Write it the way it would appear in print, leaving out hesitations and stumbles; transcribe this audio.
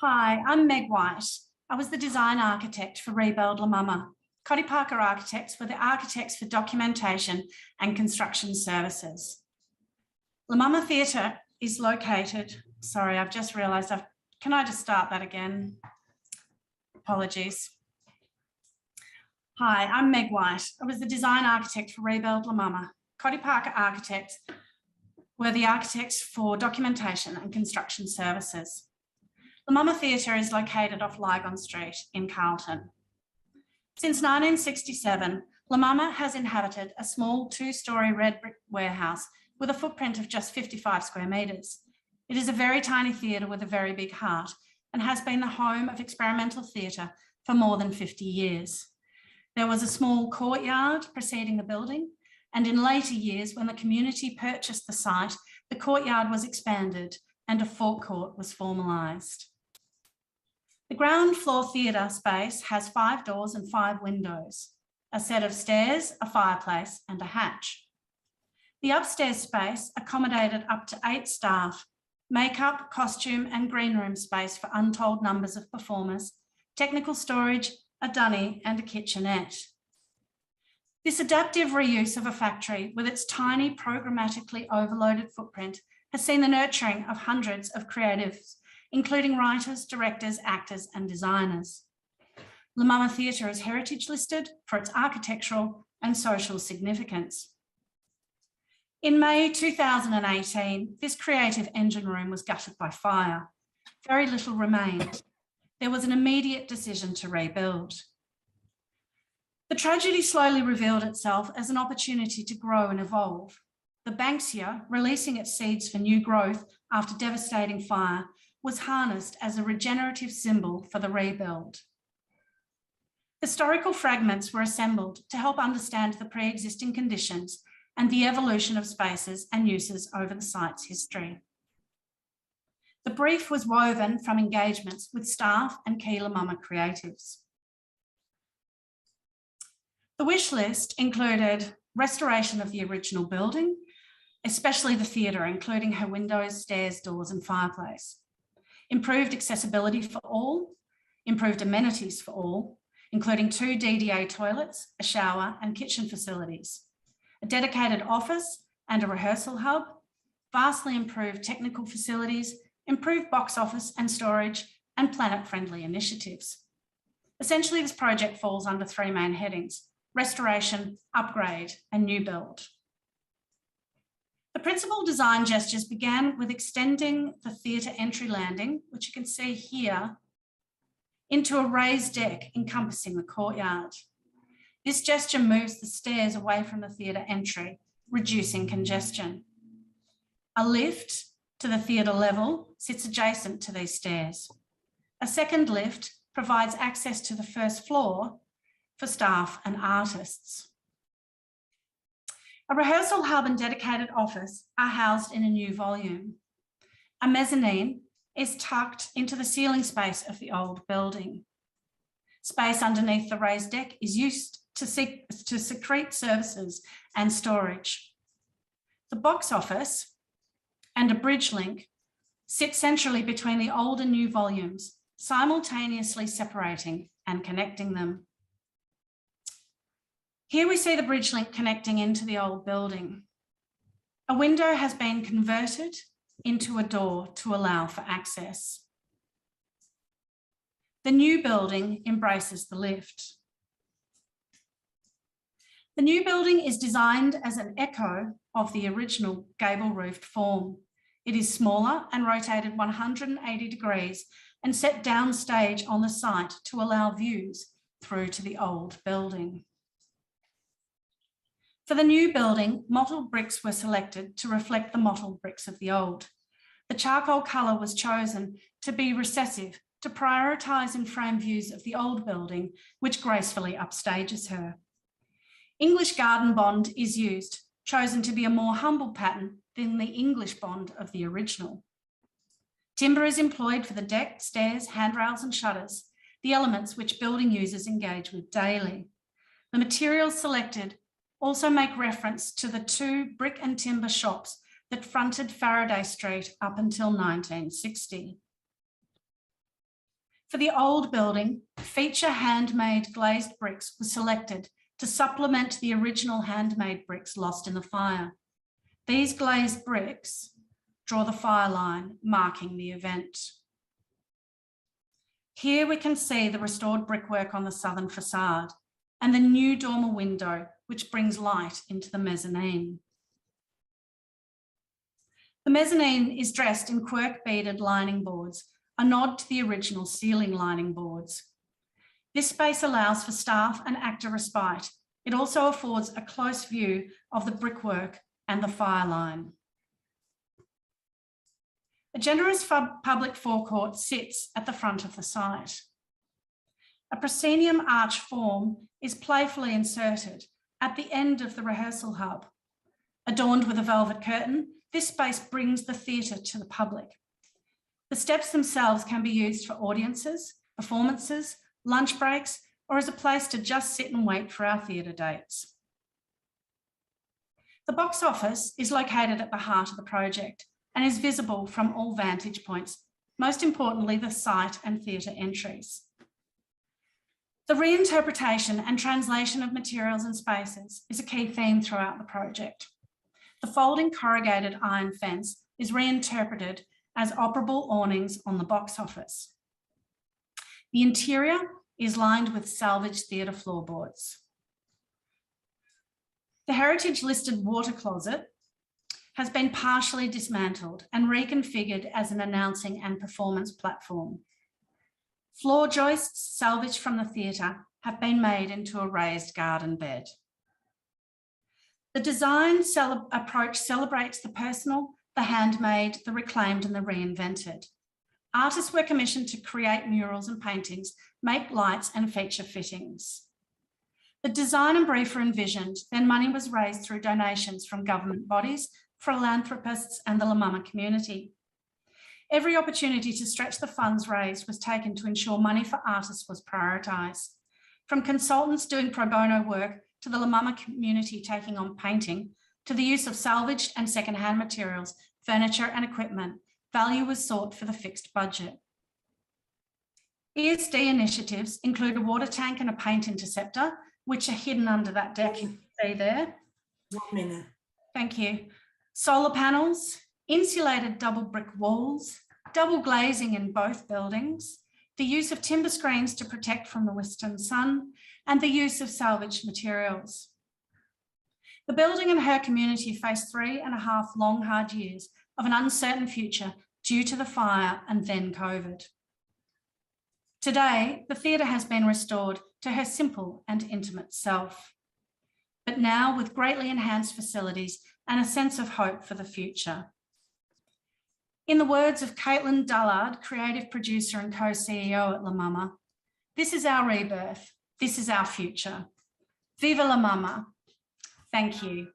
Hi, I'm Meg White. I was the design architect for Rebuild La Mama. Cottee Parker Architects were the architects for documentation and construction services. La Mama Theatre is located, sorry, I've just realised, can I just start that again? Apologies. Hi, I'm Meg White. I was the design architect for Rebuild La Mama. Cottee Parker Architects were the architects for documentation and construction services. La Mama Theatre is located off Lygon Street in Carlton. Since 1967, La Mama has inhabited a small two-storey red brick warehouse with a footprint of just 55 square metres. It is a very tiny theatre with a very big heart and has been the home of experimental theatre for more than 50 years. There was a small courtyard preceding the building, and in later years, when the community purchased the site, the courtyard was expanded and a forecourt was formalised. The ground floor theatre space has 5 doors and 5 windows, a set of stairs, a fireplace and a hatch. The upstairs space accommodated up to 8 staff, makeup, costume and green room space for untold numbers of performers, technical storage, a dunny and a kitchenette. This adaptive reuse of a factory with its tiny programmatically overloaded footprint has seen the nurturing of hundreds of creatives, including writers, directors, actors and designers. La Mama Theatre is heritage listed for its architectural and social significance. In May 2018, this creative engine room was gutted by fire. Very little remained. There was an immediate decision to rebuild. The tragedy slowly revealed itself as an opportunity to grow and evolve. The Banksia, releasing its seeds for new growth after devastating fire, was harnessed as a regenerative symbol for the rebuild. Historical fragments were assembled to help understand the pre-existing conditions and the evolution of spaces and uses over the site's history. The brief was woven from engagements with staff and key La Mama creatives. The wish list included restoration of the original building, especially the theatre, including her windows, stairs, doors and fireplace. Improved accessibility for all, improved amenities for all, including 2 DDA toilets, a shower and kitchen facilities, a dedicated office and a rehearsal hub, vastly improved technical facilities, improved box office and storage, and planet-friendly initiatives. Essentially, this project falls under 3 main headings: restoration, upgrade, and new build. The principal design gestures began with extending the theatre entry landing, which you can see here, into a raised deck encompassing the courtyard. This gesture moves the stairs away from the theatre entry, reducing congestion. A lift to the theatre level sits adjacent to these stairs. A second lift provides access to the first floor for staff and artists. A rehearsal hub and dedicated office are housed in a new volume. A mezzanine is tucked into the ceiling space of the old building. Space underneath the raised deck is used to secrete services and storage. The box office and a bridge link sit centrally between the old and new volumes, simultaneously separating and connecting them. Here we see the bridge link connecting into the old building. A window has been converted into a door to allow for access. The new building embraces the lift. The new building is designed as an echo of the original gable-roofed form. It is smaller and rotated 180 degrees and set downstage on the site to allow views through to the old building. For the new building, mottled bricks were selected to reflect the mottled bricks of the old. The charcoal colour was chosen to be recessive, to prioritise and frame views of the old building, which gracefully upstages her. English garden bond is used, chosen to be a more humble pattern than the English bond of the original. Timber is employed for the deck, stairs, handrails and shutters, the elements which building users engage with daily. The materials selected also make reference to the 2 brick and timber shops that fronted Faraday Street up until 1960. For the old building, feature handmade glazed bricks were selected to supplement the original handmade bricks lost in the fire. These glazed bricks draw the fire line, marking the event. Here we can see the restored brickwork on the southern facade and the new dormer window, which brings light into the mezzanine. The mezzanine is dressed in quirk beaded lining boards, a nod to the original ceiling lining boards. This space allows for staff and actor respite. It also affords a close view of the brickwork and the fire line. A generous public forecourt sits at the front of the site. A proscenium arch form is playfully inserted at the end of the rehearsal hub. Adorned with a velvet curtain, this space brings the theatre to the public. The steps themselves can be used for audiences, performances, lunch breaks, or as a place to just sit and wait for our theatre dates. The box office is located at the heart of the project and is visible from all vantage points, most importantly, the site and theatre entries. The reinterpretation and translation of materials and spaces is a key theme throughout the project. The folding corrugated iron fence is reinterpreted as operable awnings on the box office. The interior is lined with salvaged theatre floorboards. The heritage listed water closet has been partially dismantled and reconfigured as an announcing and performance platform. Floor joists salvaged from the theatre have been made into a raised garden bed. The design approach celebrates the personal, the handmade, the reclaimed and the reinvented. Artists were commissioned to create murals and paintings, make lights and feature fittings. The design and brief were envisioned, then money was raised through donations from government bodies, philanthropists and the La Mama community. Every opportunity to stretch the funds raised was taken to ensure money for artists was prioritised. From consultants doing pro bono work to the La Mama community taking on painting, to the use of salvaged and second-hand materials, furniture and equipment, value was sought for the fixed budget. ESD initiatives include a water tank and a paint interceptor, which are hidden under that deck you can see there. 1 minute. Thank you. Solar panels, insulated double brick walls, double glazing in both buildings, the use of timber screens to protect from the western sun, and the use of salvaged materials. The building and her community faced 3.5 long, hard years of an uncertain future due to the fire and then COVID. Today, the theatre has been restored to her simple and intimate self, but now with greatly enhanced facilities and a sense of hope for the future. In the words of Caitlin Dullard, creative producer and co-CEO at La Mama, this is our rebirth, this is our future. Viva La Mama. Thank you.